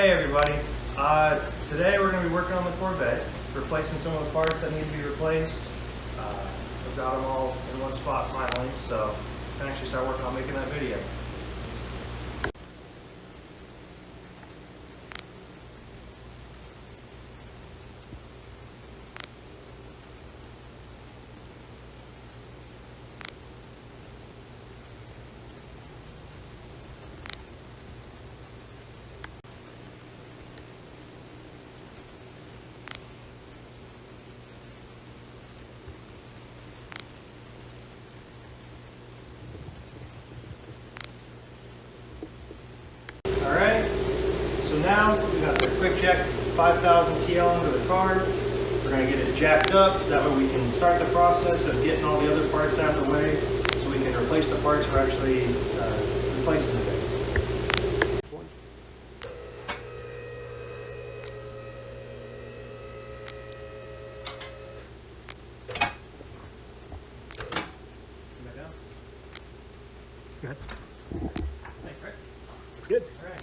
Hey everybody, today we're going to be working on the Corvette, replacing some of the parts that need to be replaced. I've got them all in one spot finally, so I can actually start working on making that video. Alright, so now we got the quick jack 5000 TL into the car. We're going to get it jacked up, that way we can start the process of getting all the other parts out of the way so we can replace the parts we're actually replacing today. Good. Thanks, Rick. Looks good. All right.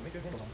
Make good handles on.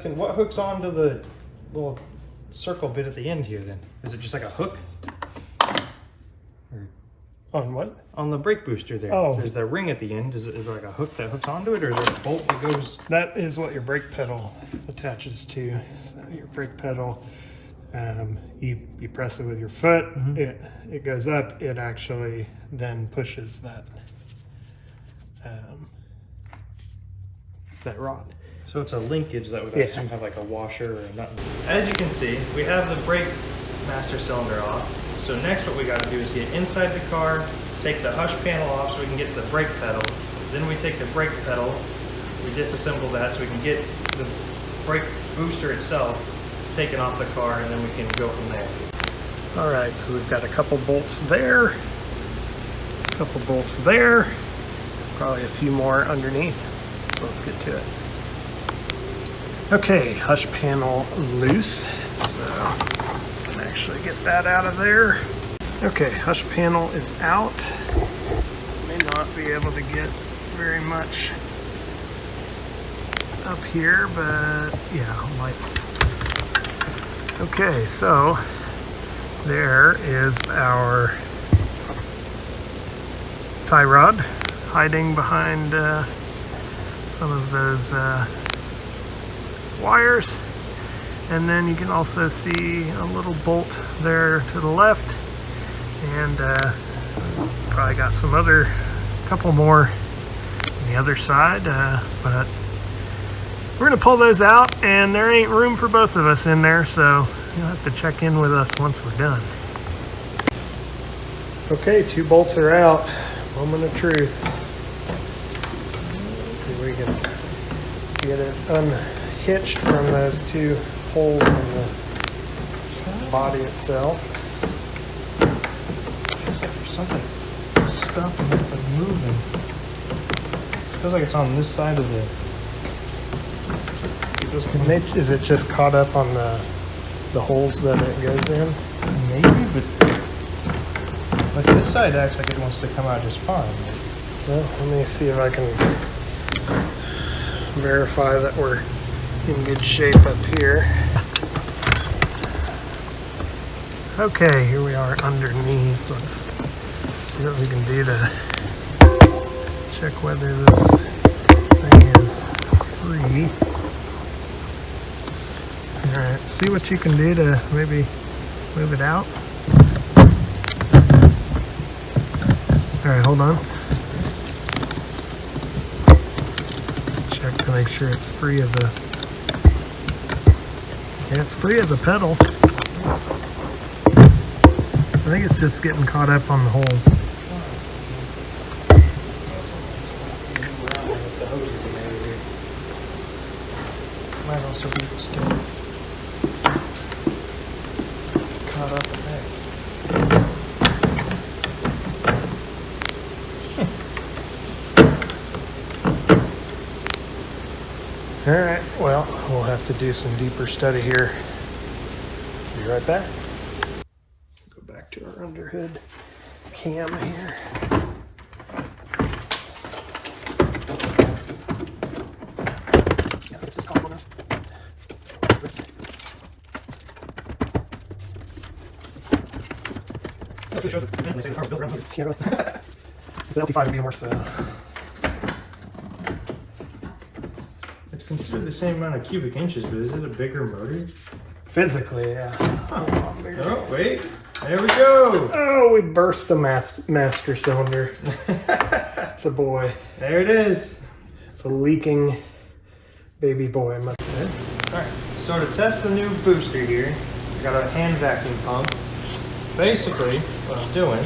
And what hooks onto the little circle bit at the end here then? Is it just like a hook? Or On what? on the brake booster there. Oh. There's the ring at the end. Is it like a hook that hooks onto it, or is there a bolt that goes? That is what your brake pedal attaches to. So your brake pedal, you press it with your foot, it goes up, it actually then pushes that rod. So it's a linkage that would Yeah. assume have like a washer or nothing. As you can see, we have the brake master cylinder off. So next what we got to do is get inside the car, take the hush panel off so we can get to the brake pedal. Then we take the brake pedal, we disassemble that so we can get the brake booster itself taken off the car, and then we can go from there. All right, so we've got a couple bolts there, a couple bolts there, probably a few more underneath. So let's get to it. Okay, hush panel loose, so I can actually get that out of there. Okay, hush panel is out. May not be able to get very much up here, but yeah, like. Okay, so there is our tie rod hiding behind some of those wires. And then you can also see a little bolt there to the left, and probably got some couple more on the other side, but we're gonna pull those out, and there ain't room for both of us in there, so you'll have to check in with us once we're done. Okay, 2 bolts are out. Moment of truth. Let's see if we can get it unhitched from those 2 holes in the body itself. Feels like there's something stopping it from moving. Feels like it's on this side of the. Is it just caught up on the holes that it goes in? Maybe, but this side acts like it wants to come out just fine. Well, let me see if I can verify that we're in good shape up here. Okay, here we are underneath. Let's see what we can do to check whether this thing is free. Alright, see what you can do to maybe move it out. Alright, hold on. Check to make sure it's free of the... Yeah, it's free of the pedal. I think it's just getting caught up on the holes. Might also be still caught up in there. Alright, well, we'll have to do some deeper study here. Be right back. Go back to our underhood cam here. It's just on this. It's an LT5 medium worth. It's considered the same amount of cubic inches, but is it a bigger motor? Physically, yeah. Oh, wait. There we go. Oh, we burst the master cylinder. It's a boy. There it is. It's a leaking baby boy. Alright, so to test the new booster here, I got a hand vacuum pump. Basically, what I'm doing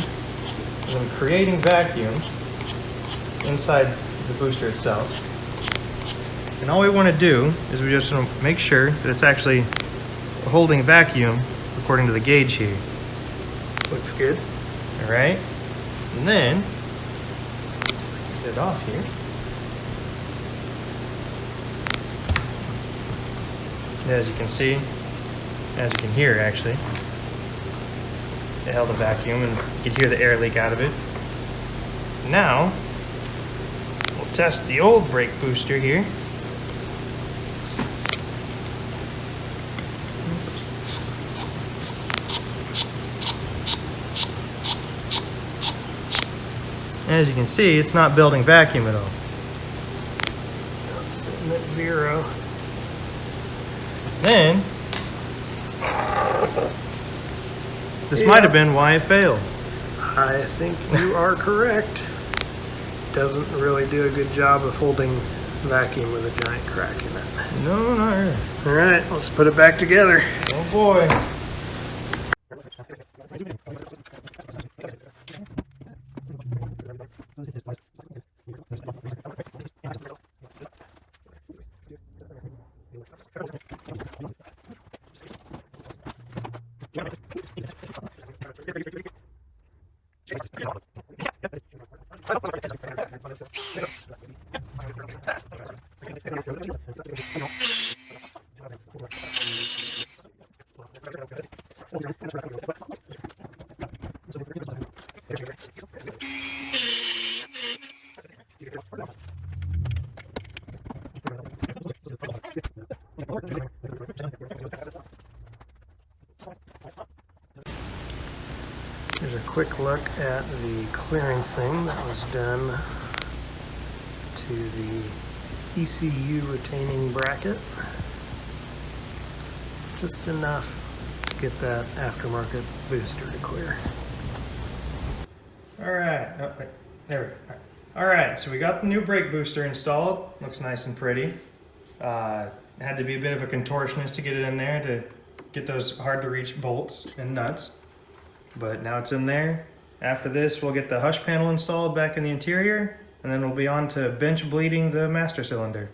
is I'm creating vacuum inside the booster itself. And all we want to do is we just want to make sure that it's actually holding vacuum according to the gauge here. Looks good. Alright, and then get it off here. As you can see, as you can hear actually, it held a vacuum and you could hear the air leak out of it. Now, we'll test the old brake booster here. As you can see, it's not building vacuum at all. It's sitting at 0. Then, this might have been why it failed. I think you are correct. Doesn't really do a good job of holding vacuum with a giant crack in it. No, not really. Alright, let's put it back together. Oh boy. Here's a quick look at the clearancing that was done to the ECU retaining bracket. just enough to get that aftermarket booster to clear. All right, there. All right, so we got the new brake booster installed. Looks nice and pretty. Had to be a bit of a contortionist to get it in there to get those hard to reach bolts and nuts. But now it's in there. After this, we'll get the hush panel installed back in the interior, and then we'll be on to bench bleeding the master cylinder.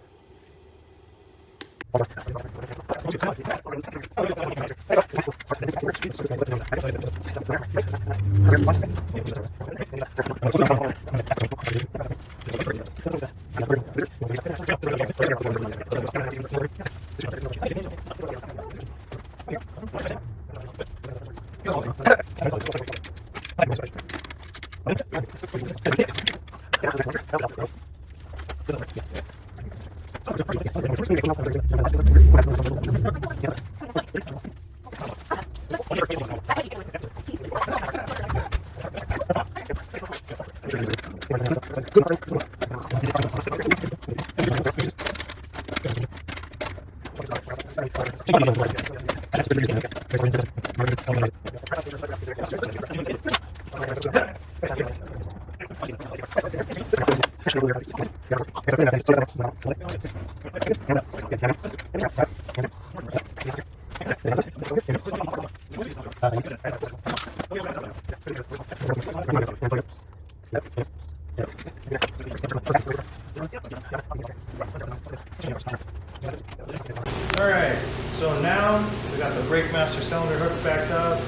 Alright, so now we got the brake master cylinder hooked back up,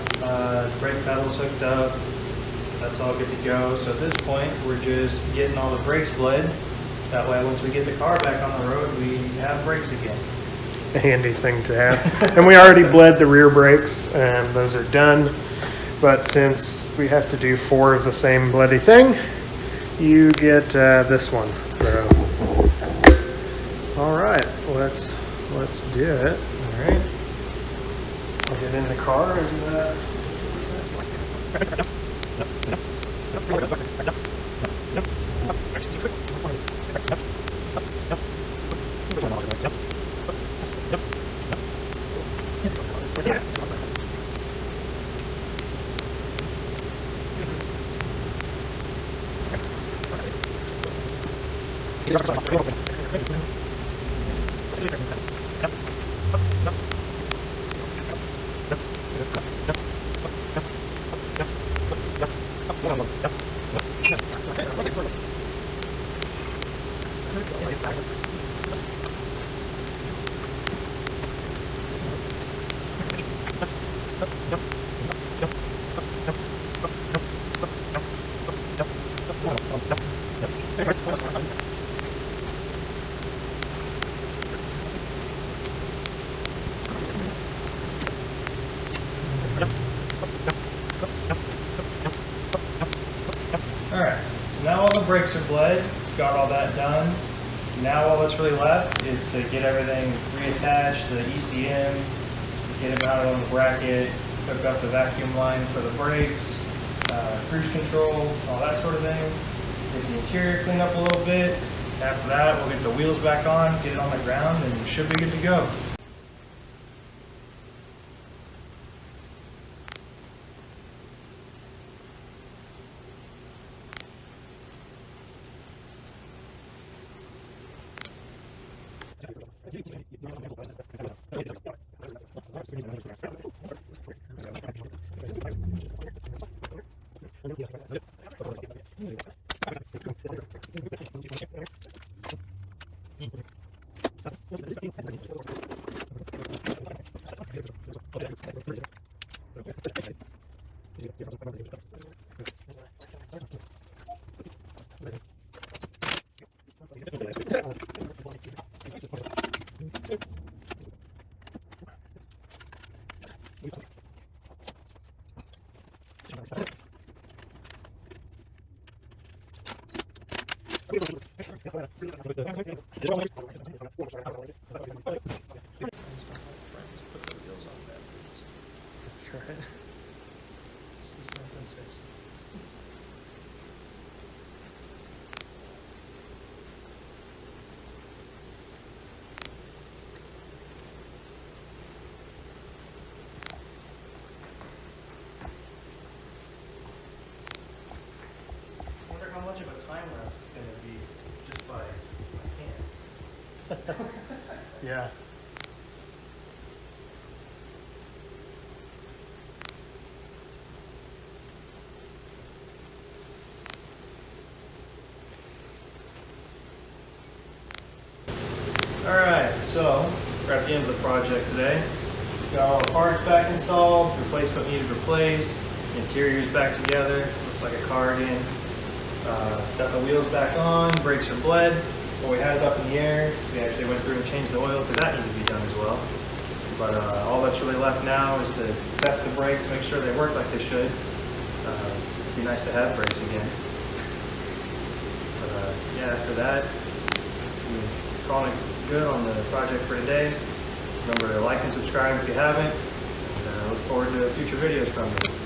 brake pedals hooked up, that's all good to go. So at this point we're just getting all the brakes bled, that way once we get the car back on the road we have brakes again. A handy thing to have. And we already bled the rear brakes and those are done, but since we have to do 4 of the same bloody thing, you get this one. So all right, let's do it. All right. I'll get in the car and Alright, so now all the brakes are bled, got all that done. Now all that's really left is to get everything reattached, the ECM, get it mounted on the bracket, hook up the vacuum line for the brakes, cruise control, all that sort of thing. Get the interior cleaned up a little bit. After that, we'll get the wheels back on, get it on the ground, and we should be good to go. That's right. Yeah. Alright, so we're at the end of the project today. Got all the parts back installed, replaced what needed replaced, interior's back together, looks like a car again. Got the wheels back on, brakes are bled. When we had it up in the air, we actually went through and changed the oil because that needed to be done as well. But all that's really left now is to test the brakes, make sure they work like they should. It'd be nice to have brakes again. But yeah, after that, we're calling it good on the project for today. Remember to like and subscribe if you haven't. And look forward to future videos from you.